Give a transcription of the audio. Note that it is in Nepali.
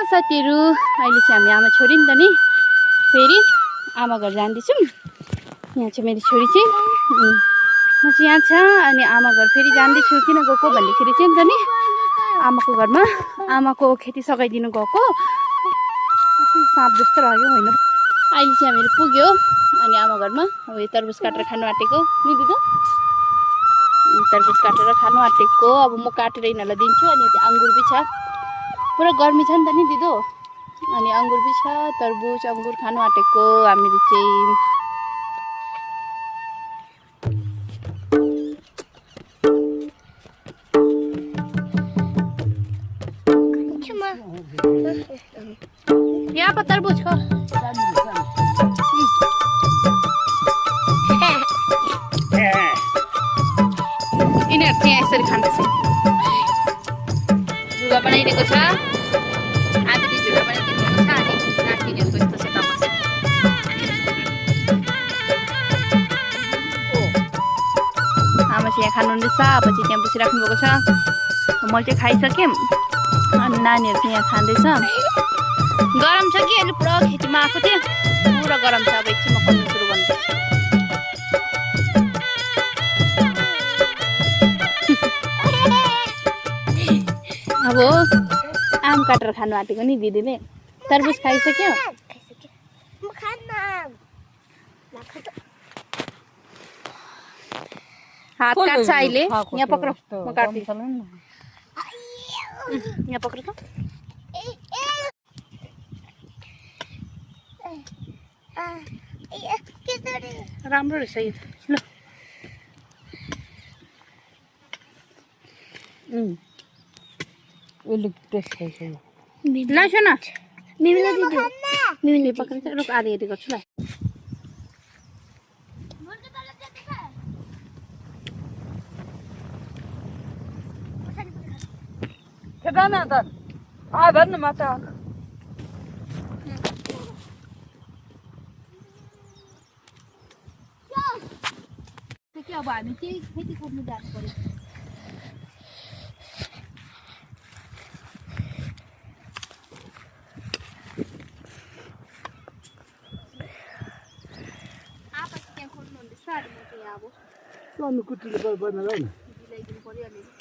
साथीहरु अहिले चाहिँ हामी आमा छोरी नि त नि फेरि आमा घर जाँदैछौँ। यहाँ चाहिँ मेरो छोरी चाहिँ म चाहिँ यहाँ छ अनि आमा घर फेरि जाँदैछु। किन गएको भन्दाखेरि चाहिँ नि त नि आमाको घरमा आमाको खेती सघाइदिनु गएको साँप जस्तो लाग्यो होइन। अहिले चाहिँ हामीहरू पुग्यो अनि आमा घरमा अब यो तरबुज काटेर खानु आँटेको नि दिदो। तरबुज काटेर खानु आँटेको अब म काटेर यिनीहरूलाई दिन्छु। अनि त्यो अङ्गुर पनि छ पुरा गर्मी छ नि त नि दिदो अनि अङ्गुर पनि छ तरबुज अङ्गुर खानु आँटेको हामीहरू चाहिँ। यहाँ पर तरबूज खाओ। यिनीहरू चाहिँ यसरी खाँदैछ। झुला बनाइदिएको छ आधी झुला बनाइदिएको छ अनि राखिदिएको यस्तो छ तमस। आमा चाहिँ यहाँ खानुहुँदैछ अब चाहिँ त्यहाँ बसिराख्नु भएको छ। मैले चाहिँ खाइसकेँ अनि नानीहरू चाहिँ यहाँ खाँदैछ। गरम छ कि अहिले पुरा खेतीमा आएको थियो पुरा गरम छ। अब एकछिनमा खोल्नु सुरु गर्नुपर्छ। अब आम काटेर खानु आँटेको नि दिदीले। तरबुज खाइसक्यो हात काट्छ अहिले। यहाँ पक्र म काट्दिन्छु। यहाँ पक्र त राम्रो रहेछ यो ल सुन मिमीले दिदी मिमीले पक्रिन्छ। रुक आधी आधी गर्छु ल। केदाना त आ भन्न माता के अब हामी चाहिँ खेती खोज्नु जानु पर्यो। आप त्यहाँ खोज्नुहुँदैछ अनि म चाहिँ यहाँ अब सोनु कुटीले बनाएर मिलाइदिनु पर्यो अलिअलि।